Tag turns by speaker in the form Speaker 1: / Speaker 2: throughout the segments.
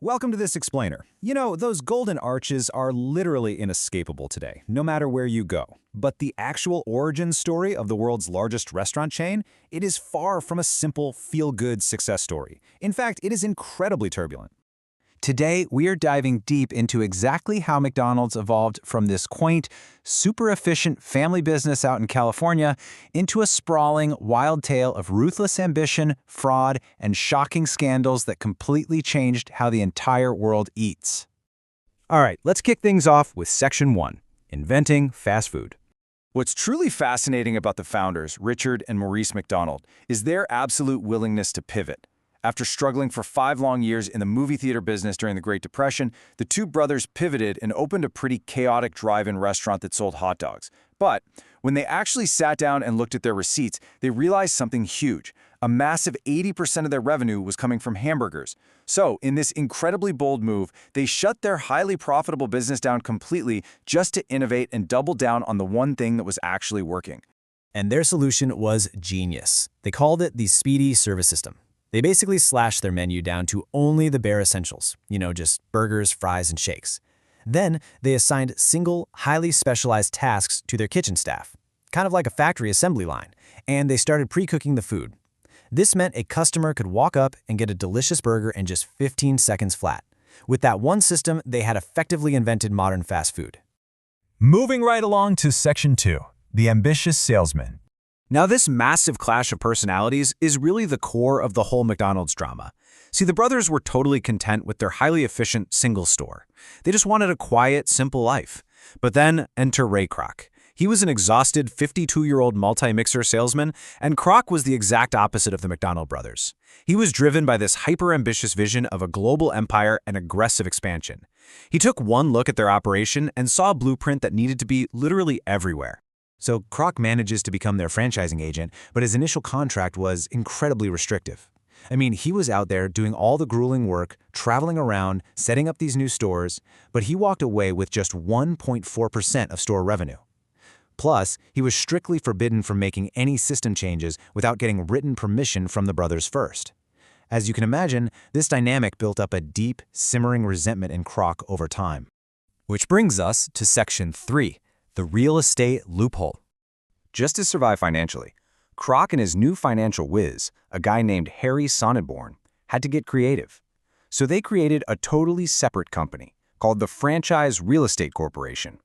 Speaker 1: Welcome to this explainer. You know, those golden arches are literally inescapable today, no matter where you go. But the actual origin story of the world's largest restaurant chain, it is far from a simple, feel-good success story. In fact, it is incredibly turbulent. Today, we are diving deep into exactly how McDonald's evolved from this quaint, super efficient family business out in California into a sprawling, wild tale of ruthless ambition, fraud, and shocking scandals that completely changed how the entire world eats. All right, let's kick things off with Section 1, Inventing Fast Food. What's truly fascinating about the founders, Richard and Maurice McDonald, is their absolute willingness to pivot. After struggling for 5 long years in the movie theater business during the Great Depression, the two brothers pivoted and opened a pretty chaotic drive-in restaurant that sold hot dogs. But when they actually sat down and looked at their receipts, they realized something huge. A massive 80% of their revenue was coming from hamburgers. So, in this incredibly bold move, they shut their highly profitable business down completely just to innovate and double down on the one thing that was actually working.
Speaker 2: And their solution was genius. They called it the Speedy Service System. They basically slashed their menu down to only the bare essentials, just burgers, fries, and shakes. Then, they assigned single, highly specialized tasks to their kitchen staff, kind of like a factory assembly line, and they started pre-cooking the food. This meant a customer could walk up and get a delicious burger in just 15 seconds flat. With that one system, they had effectively invented modern fast food.
Speaker 3: Moving right along to Section 2, the ambitious salesman.
Speaker 1: Now, this massive clash of personalities is really the core of the whole McDonald's drama. See, the brothers were totally content with their highly efficient single store. They just wanted a quiet, simple life. But then enter Ray Kroc. He was an exhausted 52-year-old multi-mixer salesman, and Kroc was the exact opposite of the McDonald brothers. He was driven by this hyper-ambitious vision of a global empire and aggressive expansion. He took one look at their operation and saw a blueprint that needed to be literally everywhere. So Kroc manages to become their franchising agent, but his initial contract was incredibly restrictive. I mean, he was out there doing all the grueling work, traveling around, setting up these new stores, but he walked away with just 1.4% of store revenue. Plus, he was strictly forbidden from making any system changes without getting written permission from the brothers first. As you can imagine, this dynamic built up a deep, simmering resentment in Kroc over time. Which brings us to Section 3. The real estate loophole. Just to survive financially, Kroc and his new financial whiz, a guy named Harry Sonnenborn, had to get creative. So they created a totally separate company called the Franchise Real Estate Corporation.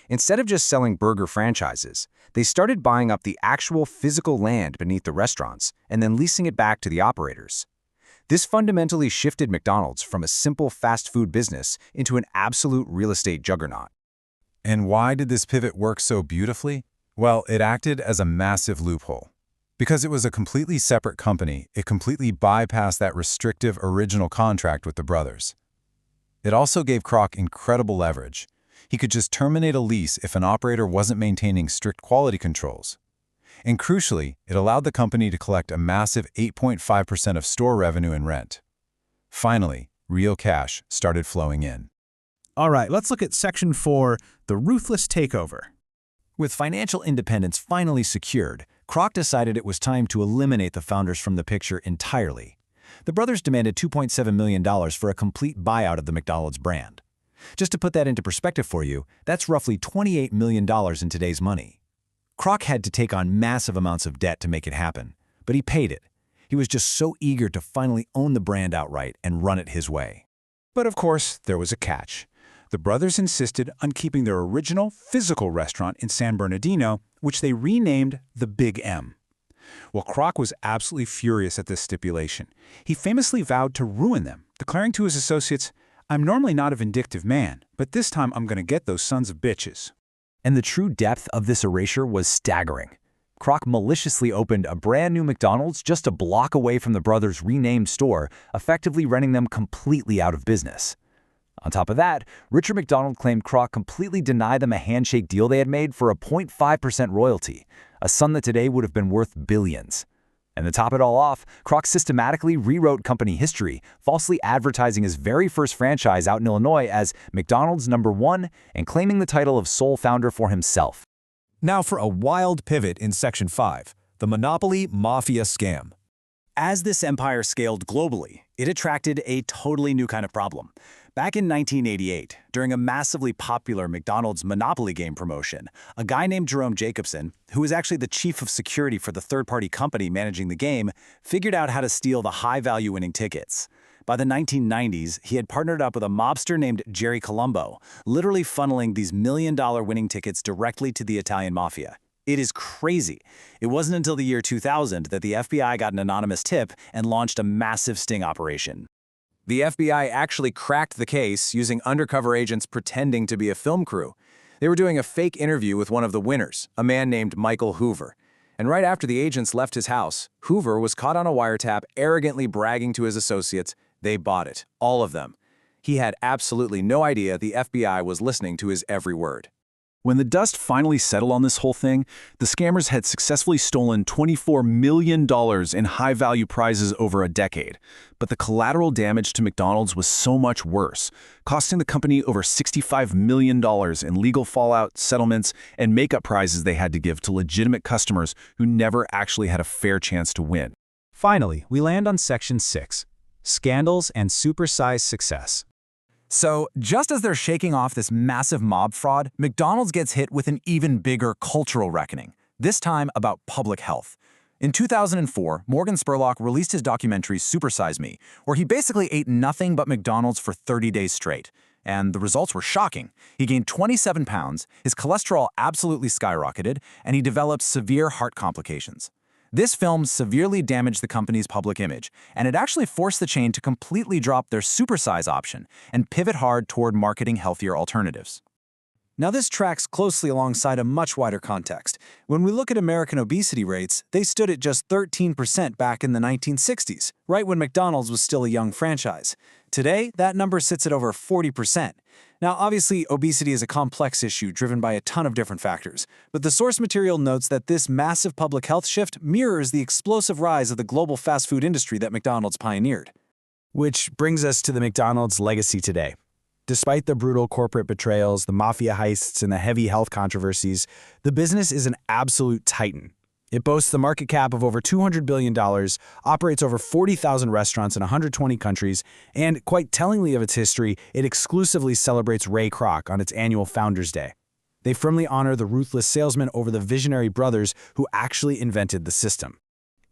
Speaker 1: Instead of just selling burger franchises, they started buying up the actual physical land beneath the restaurants and then leasing it back to the operators. This fundamentally shifted McDonald's from a simple fast food business into an absolute real estate juggernaut.
Speaker 3: And why did this pivot work so beautifully? Well, it acted as a massive loophole. Because it was a completely separate company, it completely bypassed that restrictive original contract with the brothers. It also gave Kroc incredible leverage. He could just terminate a lease if an operator wasn't maintaining strict quality controls. And crucially, it allowed the company to collect a massive 8.5% of store revenue and rent. Finally, real cash started flowing in.
Speaker 4: All right, let's look at Section 4, the ruthless takeover.
Speaker 1: With financial independence finally secured, Kroc decided it was time to eliminate the founders from the picture entirely. The brothers demanded $2.7 million for a complete buyout of the McDonald's brand. Just to put that into perspective for you, that's roughly $28 million in today's money. Kroc had to take on massive amounts of debt to make it happen, but he paid it. He was just so eager to finally own the brand outright and run it his way.
Speaker 3: But of course, there was a catch. The brothers insisted on keeping their original physical restaurant in San Bernardino, which they renamed the Big M. Well, Kroc was absolutely furious at this stipulation. He famously vowed to ruin them, declaring to his associates, "I'm normally not a vindictive man, but this time I'm going to get those sons of bitches."
Speaker 1: And the true depth of this erasure was staggering. Kroc maliciously opened a brand new McDonald's just a block away from the brothers' renamed store, effectively running them completely out of business. On top of that, Richard McDonald claimed Kroc completely denied them a handshake deal they had made for a 0.5% royalty, a sum that today would have been worth billions. And to top it all off, Kroc systematically rewrote company history, falsely advertising his very first franchise out in Illinois as McDonald's #1 and claiming the title of sole founder for himself.
Speaker 4: Now for a wild pivot in Section 5, the Monopoly Mafia Scam.
Speaker 2: As this empire scaled globally, it attracted a totally new kind of problem. Back in 1988, during a massively popular McDonald's Monopoly game promotion, a guy named Jerome Jacobson, who was actually the chief of security for the third-party company managing the game, figured out how to steal the high-value winning tickets. By the 1990s, he had partnered up with a mobster named Jerry Colombo, literally funneling these million-dollar winning tickets directly to the Italian mafia. It is crazy. It wasn't until the year 2000 that the FBI got an anonymous tip and launched a massive sting operation.
Speaker 1: The FBI actually cracked the case using undercover agents pretending to be a film crew. They were doing a fake interview with one of the winners, a man named Michael Hoover. And right after the agents left his house, Hoover was caught on a wiretap arrogantly bragging to his associates they bought it, all of them. He had absolutely no idea the FBI was listening to his every word.
Speaker 4: When the dust finally settled on this whole thing, the scammers had successfully stolen $24 million in high-value prizes over a decade. But the collateral damage to McDonald's was so much worse, costing the company over $65 million in legal fallout, settlements, and makeup prizes they had to give to legitimate customers who never actually had a fair chance to win.
Speaker 2: Finally, we land on Section 6, Scandals and Supersized Success.
Speaker 1: So, just as they're shaking off this massive mob fraud, McDonald's gets hit with an even bigger cultural reckoning, this time about public health. In 2004, Morgan Spurlock released his documentary Supersize Me, where he basically ate nothing but McDonald's for 30 days straight. And the results were shocking. He gained 27 pounds, his cholesterol absolutely skyrocketed, and he developed severe heart complications. This film severely damaged the company's public image, and it actually forced the chain to completely drop their supersize option and pivot hard toward marketing healthier alternatives. Now this tracks closely alongside a much wider context. When we look at American obesity rates, they stood at just 13% back in the 1960s, right when McDonald's was still a young franchise. Today, that number sits at over 40%. Now, obviously, obesity is a complex issue driven by a ton of different factors, but the source material notes that this massive public health shift mirrors the explosive rise of the global fast food industry that McDonald's pioneered.
Speaker 2: Which brings us to the McDonald's legacy today. Despite the brutal corporate betrayals, the mafia heists, and the heavy health controversies, the business is an absolute titan. It boasts a market cap of over $200 billion, operates over 40,000 restaurants in 120 countries, and, quite tellingly of its history, it exclusively celebrates Ray Kroc on its annual Founders' Day. They firmly honor the ruthless salesman over the visionary brothers who actually invented the system.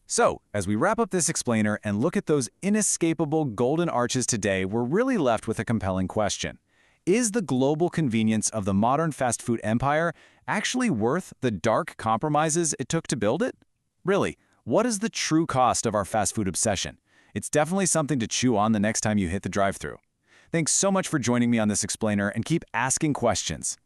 Speaker 1: So, as we wrap up this explainer and look at those inescapable golden arches today, we're really left with a compelling question. Is the global convenience of the modern fast food empire actually worth the dark compromises it took to build it? Really, what is the true cost of our fast food obsession? It's definitely something to chew on the next time you hit the drive-thru. Thanks so much for joining me on this explainer, and keep asking questions.